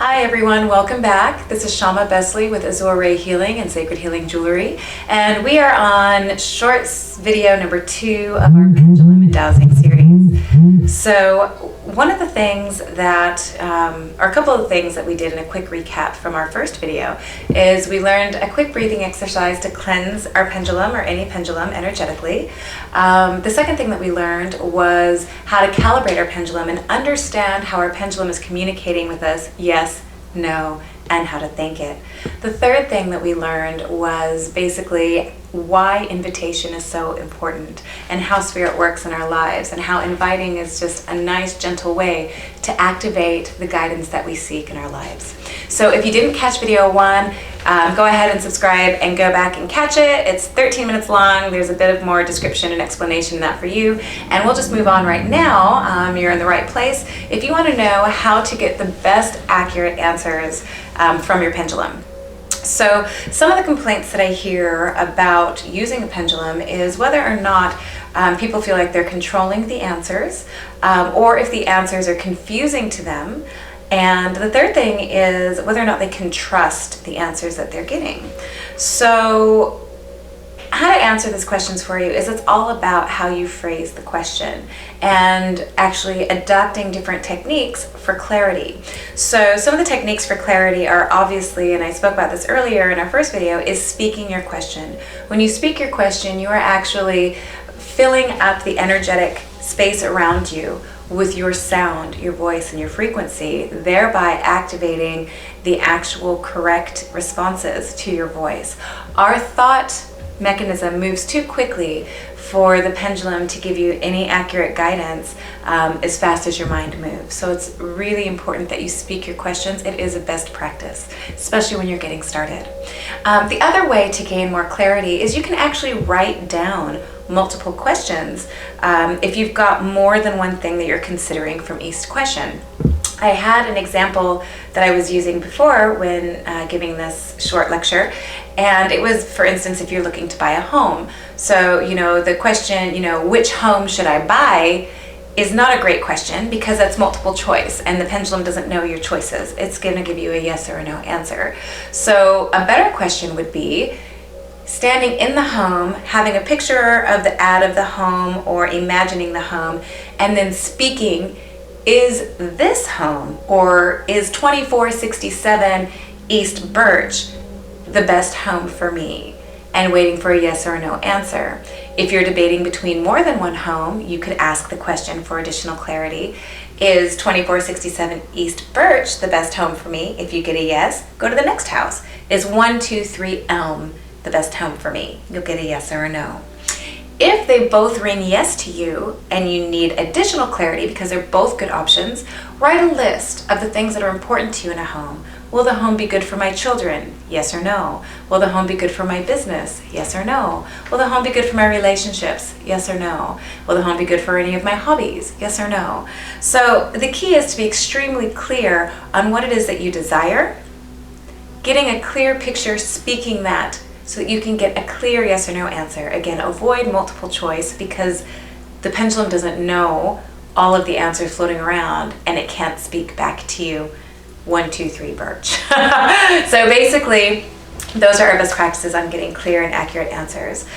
Hi everyone, welcome back. This is Shama with Azure Ray Healing and Sacred Healing Jewelry, and we are on short video number 2 of our Pendulum and Dowsing series. So one of the things that, or a couple of things that we did in a quick recap from our first video is we learned a quick breathing exercise to cleanse our pendulum or any pendulum energetically. The second thing that we learned was how to calibrate our pendulum and understand how our pendulum is communicating with us, yes, no, and how to thank it. The third thing that we learned was basically why invitation is so important and how spirit works in our lives and how inviting is just a nice, gentle way to activate the guidance that we seek in our lives. So if you didn't catch video 1, go ahead and subscribe and go back and catch it. It's 13 minutes long. There's a bit of more description and explanation in that for you. And we'll just move on right now. You're in the right place. If you want to know how to get the best accurate answers from your pendulum. So some of the complaints that I hear about using a pendulum is whether or not people feel like they're controlling the answers, or if the answers are confusing to them. And the third thing is whether or not they can trust the answers that they're getting. So how to answer these questions for you is it's all about how you phrase the question and actually adopting different techniques for clarity. So some of the techniques for clarity are obviously, and I spoke about this earlier in our first video, is speaking your question. When you speak your question, you are actually filling up the energetic space around you with your sound, your voice, and your frequency, thereby activating the actual correct responses to your voice. Our thought mechanism moves too quickly for the pendulum to give you any accurate guidance as fast as your mind moves. So it's really important that you speak your questions. It is a best practice, especially when you're getting started. The other way to gain more clarity is you can actually write down multiple questions if you've got more than one thing that you're considering from each question. I had an example that I was using before when giving this short lecture, and it was, for instance, if you're looking to buy a home. So, the question, which home should I buy, is not a great question because that's multiple choice, and the pendulum doesn't know your choices. It's going to give you a yes or a no answer. So a better question would be, standing in the home, having a picture of the ad of the home or imagining the home, and then speaking, is this home or is 2467 East Birch the best home for me? And waiting for a yes or a no answer. If you're debating between more than one home, you could ask the question for additional clarity. Is 2467 East Birch the best home for me? If you get a yes, go to the next house. Is 123 Elm the best home for me? You'll get a yes or a no. If they both ring yes to you and you need additional clarity because they're both good options, write a list of the things that are important to you in a home. Will the home be good for my children? Yes or no. Will the home be good for my business? Yes or no. Will the home be good for my relationships? Yes or no. Will the home be good for any of my hobbies? Yes or no. So the key is to be extremely clear on what it is that you desire, getting a clear picture, speaking that, so that you can get a clear yes or no answer. Again, avoid multiple choice because the pendulum doesn't know all of the answers floating around and it can't speak back to you 123 Birch. So basically, those are our best practices on getting clear and accurate answers.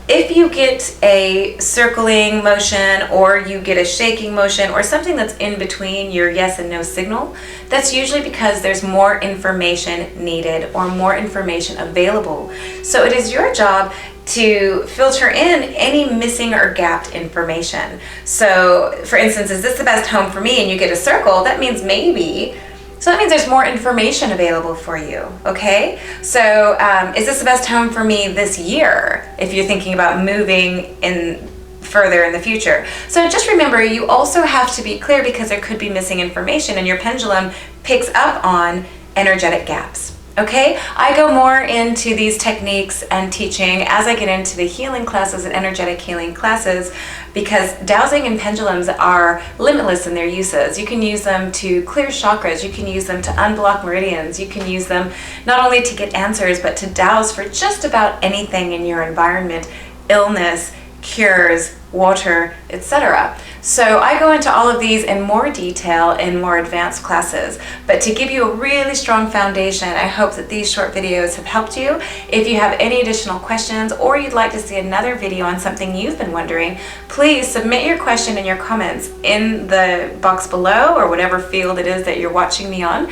If you get a circling motion or you get a shaking motion or something that's in between your yes and no signal, that's usually because there's more information needed or more information available. So it is your job to filter in any missing or gapped information. So for instance, is this the best home for me? And you get a circle, that means maybe. So that means there's more information available for you, okay? So is this the best home for me this year if you're thinking about moving in further in the future? So just remember, you also have to be clear because there could be missing information and your pendulum picks up on energetic gaps. Okay, I go more into these techniques and teaching as I get into the healing classes and energetic healing classes because dowsing and pendulums are limitless in their uses. You can use them to clear chakras, you can use them to unblock meridians, you can use them not only to get answers but to douse for just about anything in your environment, illness, cures, water, etc. So I go into all of these in more detail in more advanced classes, but to give you a really strong foundation, I hope that these short videos have helped you. If you have any additional questions or you'd like to see another video on something you've been wondering, please submit your question in your comments in the box below or whatever field it is that you're watching me on,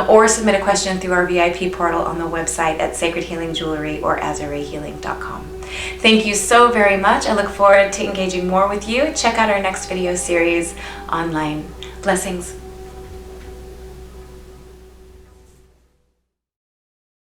or submit a question through our VIP portal on the website at Sacred Healing Jewelry or AzureHealing.com. Thank you so very much. I look forward to engaging more with you. Check out our next video series online. Blessings.